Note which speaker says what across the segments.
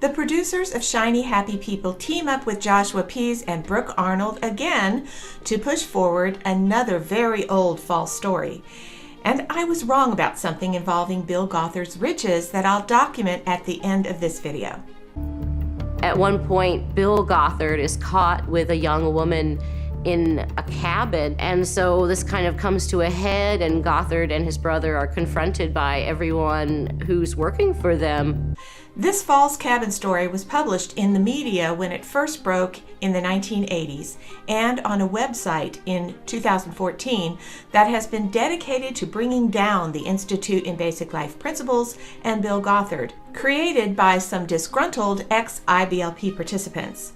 Speaker 1: The producers of Shiny Happy People team up with Joshua Pease and Brooke Arnold again to push forward another very old false story. And I was wrong about something involving Bill Gothard's riches that I'll document at the end of this video.
Speaker 2: At one point, Bill Gothard is caught with a young woman in a cabin, and so this kind of comes to a head, and Gothard and his brother are confronted by everyone who's working for them.
Speaker 1: This false cabin story was published in the media when it first broke in the 1980s and on a website in 2014 that has been dedicated to bringing down the Institute in Basic Life Principles and Bill Gothard, created by some disgruntled ex-IBLP participants.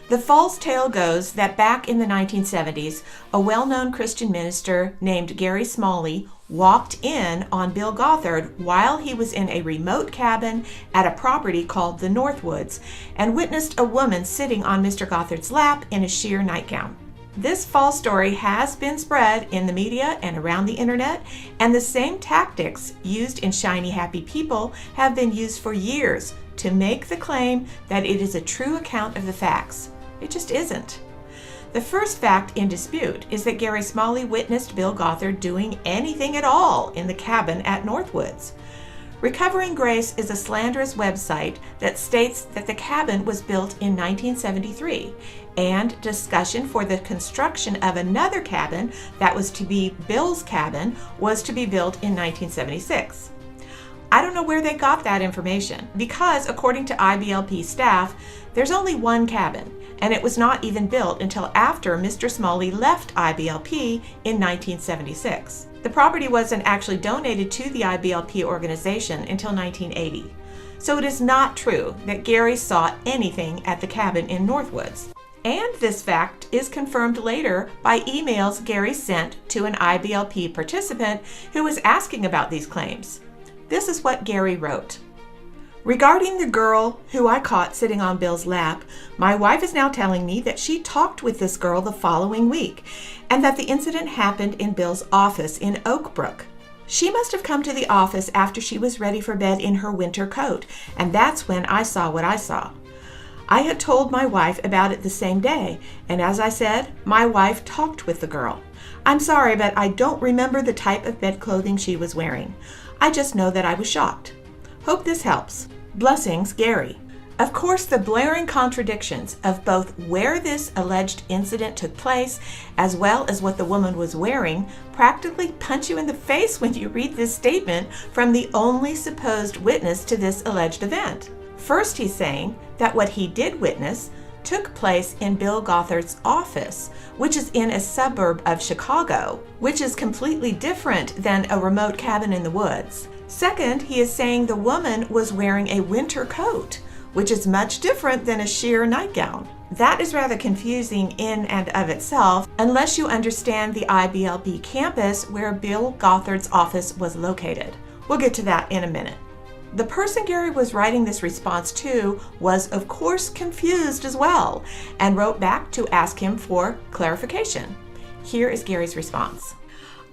Speaker 1: The false tale goes that back in the 1970s, a well-known Christian minister named Gary Smalley walked in on Bill Gothard while he was in a remote cabin at a property called the Northwoods and witnessed a woman sitting on Mr. Gothard's lap in a sheer nightgown. This false story has been spread in the media and around the internet, and the same tactics used in Shiny Happy People have been used for years to make the claim that it is a true account of the facts. It just isn't. The first fact in dispute is that Gary Smalley witnessed Bill Gothard doing anything at all in the cabin at Northwoods. Recovering Grace is a slanderous website that states that the cabin was built in 1973, and discussion for the construction of another cabin that was to be Bill's cabin was to be built in 1976. I don't know where they got that information because, according to IBLP staff, there's only one cabin, and it was not even built until after Mr. Smalley left IBLP in 1976. The property wasn't actually donated to the IBLP organization until 1980. So it is not true that Gary saw anything at the cabin in Northwoods. And this fact is confirmed later by emails Gary sent to an IBLP participant who was asking about these claims. This is what Gary wrote. Regarding the girl who I caught sitting on Bill's lap, my wife is now telling me that she talked with this girl the following week and that the incident happened in Bill's office in Oak Brook. She must have come to the office after she was ready for bed in her winter coat, and that's when I saw what I saw. I had told my wife about it the same day, and as I said, my wife talked with the girl. I'm sorry, but I don't remember the type of bed clothing she was wearing. I just know that I was shocked. Hope this helps. Blessings, Gary. Of course, the blaring contradictions of both where this alleged incident took place as well as what the woman was wearing practically punch you in the face when you read this statement from the only supposed witness to this alleged event. First, he's saying that what he did witness took place in Bill Gothard's office, which is in a suburb of Chicago, which is completely different than a remote cabin in the woods. Second, he is saying the woman was wearing a winter coat, which is much different than a sheer nightgown. That is rather confusing in and of itself, unless you understand the IBLP campus where Bill Gothard's office was located. We'll get to that in a minute. The person Gary was writing this response to was, of course, confused as well, and wrote back to ask him for clarification. Here is Gary's response.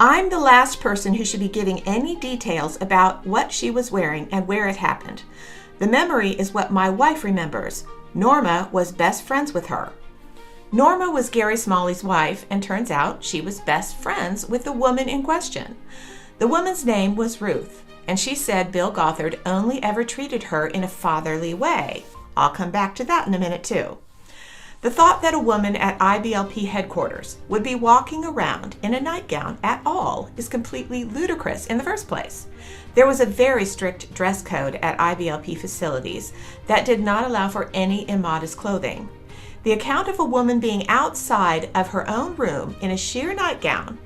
Speaker 1: I'm the last person who should be giving any details about what she was wearing and where it happened. The memory is what my wife remembers. Norma was best friends with her. Norma was Gary Smalley's wife, and turns out she was best friends with the woman in question. The woman's name was Ruth, and she said Bill Gothard only ever treated her in a fatherly way. I'll come back to that in a minute too. The thought that a woman at IBLP headquarters would be walking around in a nightgown at all is completely ludicrous in the first place. There was a very strict dress code at IBLP facilities that did not allow for any immodest clothing. The account of a woman being outside of her own room in a sheer nightgown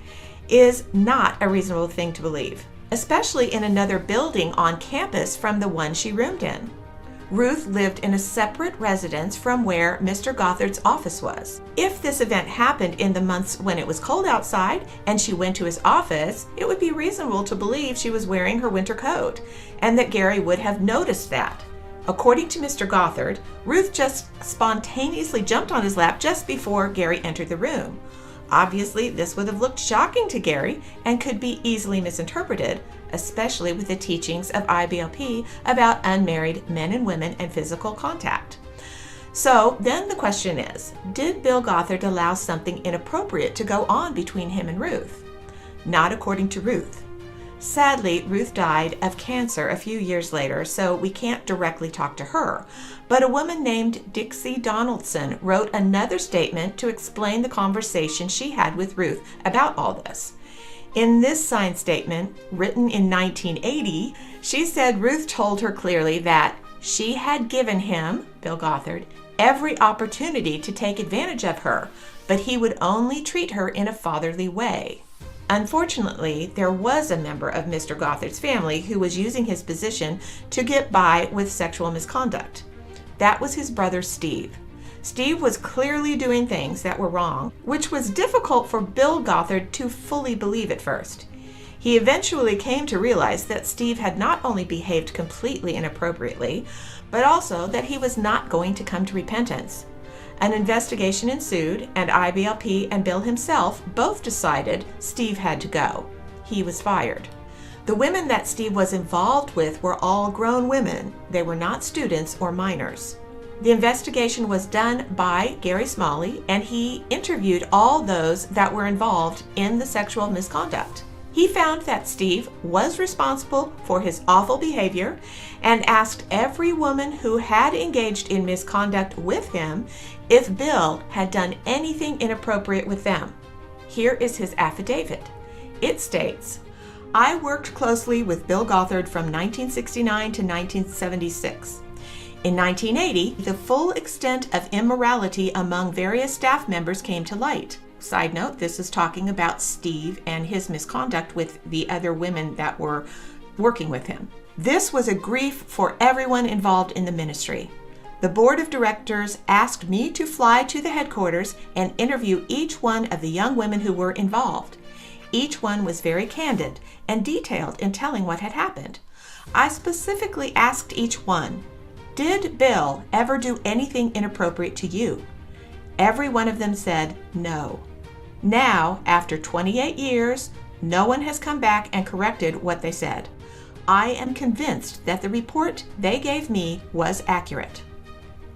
Speaker 1: is not a reasonable thing to believe, especially in another building on campus from the one she roomed in. Ruth lived in a separate residence from where Mr. Gothard's office was. If this event happened in the months when it was cold outside and she went to his office, it would be reasonable to believe she was wearing her winter coat and that Gary would have noticed that. According to Mr. Gothard, Ruth just spontaneously jumped on his lap just before Gary entered the room. Obviously, this would have looked shocking to Gary and could be easily misinterpreted, especially with the teachings of IBLP about unmarried men and women and physical contact. So then the question is, did Bill Gothard allow something inappropriate to go on between him and Ruth? Not according to Ruth. Sadly, Ruth died of cancer a few years later, so we can't directly talk to her. But a woman named Dixie Donaldson wrote another statement to explain the conversation she had with Ruth about all this. In this signed statement, written in 1980, she said Ruth told her clearly that she had given him, Bill Gothard, every opportunity to take advantage of her, but he would only treat her in a fatherly way. Unfortunately, there was a member of Mr. Gothard's family who was using his position to get by with sexual misconduct. That was his brother Steve. Steve was clearly doing things that were wrong, which was difficult for Bill Gothard to fully believe at first. He eventually came to realize that Steve had not only behaved completely inappropriately, but also that he was not going to come to repentance. An investigation ensued, and IBLP and Bill himself both decided Steve had to go. He was fired. The women that Steve was involved with were all grown women. They were not students or minors. The investigation was done by Gary Smalley, and he interviewed all those that were involved in the sexual misconduct. He found that Steve was responsible for his awful behavior and asked every woman who had engaged in misconduct with him if Bill had done anything inappropriate with them. Here is his affidavit. It states, "I worked closely with Bill Gothard from 1969 to 1976. In 1980, the full extent of immorality among various staff members came to light." Side note, this is talking about Steve and his misconduct with the other women that were working with him. "This was a grief for everyone involved in the ministry. The board of directors asked me to fly to the headquarters and interview each one of the young women who were involved. Each one was very candid and detailed in telling what had happened. I specifically asked each one, 'Did Bill ever do anything inappropriate to you?' Every one of them said no. Now, after 28 years, no one has come back and corrected what they said. I am convinced that the report they gave me was accurate."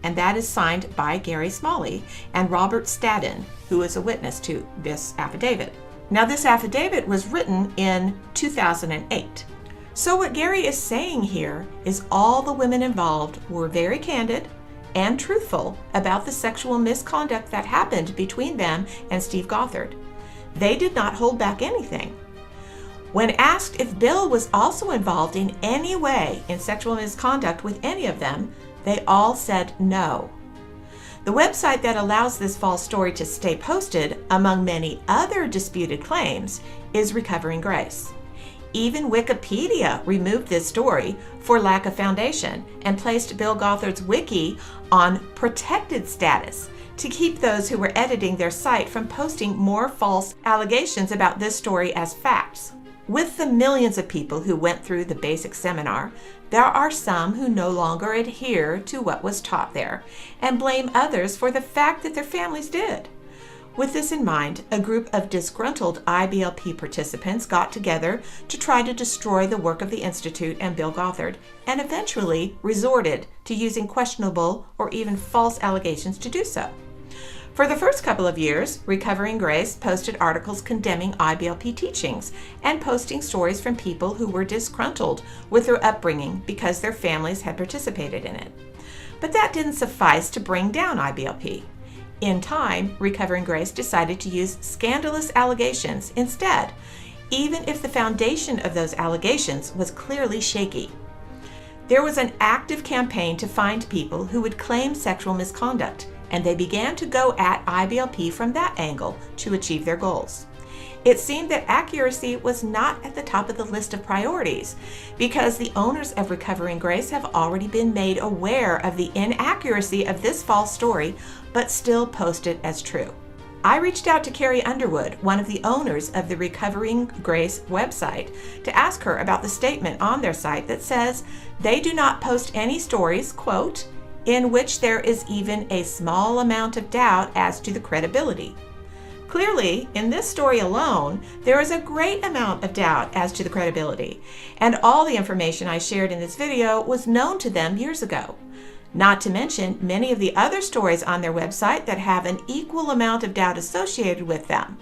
Speaker 1: And that is signed by Gary Smalley and Robert Stadden, who is a witness to this affidavit. Now, this affidavit was written in 2008. So what Gary is saying here is all the women involved were very candid and truthful about the sexual misconduct that happened between them and Steve Gothard. They did not hold back anything. When asked if Bill was also involved in any way in sexual misconduct with any of them, they all said no. The website that allows this false story to stay posted, among many other disputed claims, is Recovering Grace. Even Wikipedia removed this story for lack of foundation and placed Bill Gothard's wiki on protected status to keep those who were editing their site from posting more false allegations about this story as facts. With the millions of people who went through the basic seminar, there are some who no longer adhere to what was taught there and blame others for the fact that their families did. With this in mind, a group of disgruntled IBLP participants got together to try to destroy the work of the Institute and Bill Gothard, and eventually resorted to using questionable or even false allegations to do so. For the first couple of years, Recovering Grace posted articles condemning IBLP teachings and posting stories from people who were disgruntled with their upbringing because their families had participated in it. But that didn't suffice to bring down IBLP. In time, Recovering Grace decided to use scandalous allegations instead, even if the foundation of those allegations was clearly shaky. There was an active campaign to find people who would claim sexual misconduct, and they began to go at IBLP from that angle to achieve their goals. It seemed that accuracy was not at the top of the list of priorities because the owners of Recovering Grace have already been made aware of the inaccuracy of this false story, but still post it as true. I reached out to Carrie Underwood, one of the owners of the Recovering Grace website, to ask her about the statement on their site that says they do not post any stories, quote, in which there is even a small amount of doubt as to the credibility. Clearly, in this story alone, there is a great amount of doubt as to the credibility, and all the information I shared in this video was known to them years ago. Not to mention many of the other stories on their website that have an equal amount of doubt associated with them.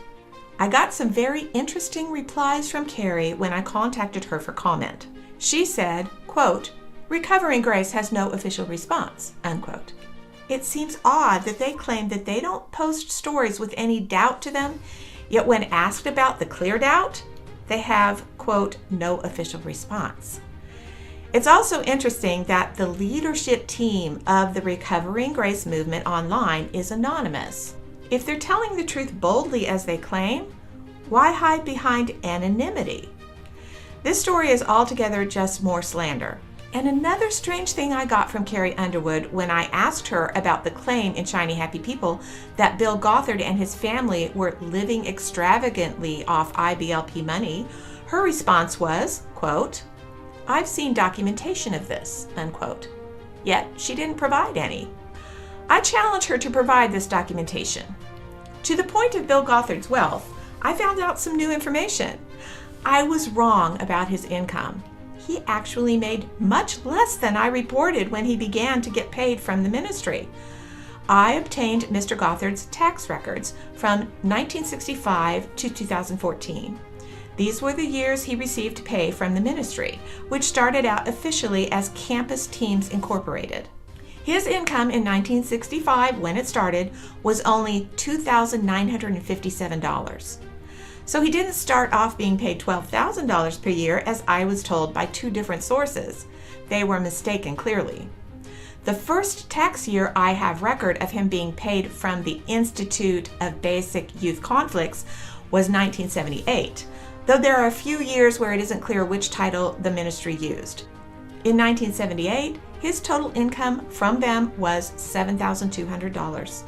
Speaker 1: I got some very interesting replies from Carrie when I contacted her for comment. She said, quote, "Recovering Grace has no official response," unquote. It seems odd that they claim that they don't post stories with any doubt to them, yet when asked about the clear doubt, they have, quote, "no official response." It's also interesting that the leadership team of the Recovering Grace movement online is anonymous. If they're telling the truth boldly as they claim, why hide behind anonymity? This story is altogether just more slander. And another strange thing I got from Carrie Underwood when I asked her about the claim in Shiny Happy People that Bill Gothard and his family were living extravagantly off IBLP money, her response was, quote, "I've seen documentation of this," unquote. Yet she didn't provide any. I challenge her to provide this documentation. To the point of Bill Gothard's wealth, I found out some new information. I was wrong about his income. He actually made much less than I reported when he began to get paid from the ministry. I obtained Mr. Gothard's tax records from 1965 to 2014. These were the years he received pay from the ministry, which started out officially as Campus Teams Incorporated. His income in 1965, when it started, was only $2,957. So he didn't start off being paid $12,000 per year, as I was told by two different sources. They were mistaken clearly. The first tax year I have record of him being paid from the Institute of Basic Youth Conflicts was 1978, though there are a few years where it isn't clear which title the ministry used. In 1978, his total income from them was $7,200.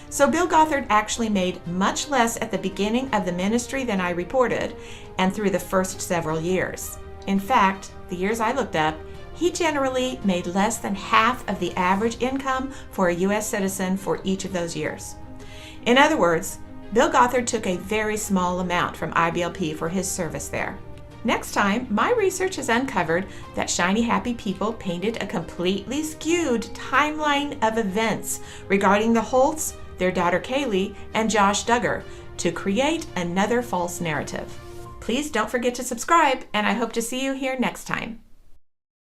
Speaker 1: So Bill Gothard actually made much less at the beginning of the ministry than I reported, and through the first several years. In fact, the years I looked up, he generally made less than half of the average income for a U.S. citizen for each of those years. In other words, Bill Gothard took a very small amount from IBLP for his service there. Next time, my research has uncovered that Shiny Happy People painted a completely skewed timeline of events regarding the Holtz, their daughter Kaylee, and Josh Duggar to create another false narrative. Please don't forget to subscribe, and I hope to see you here next time.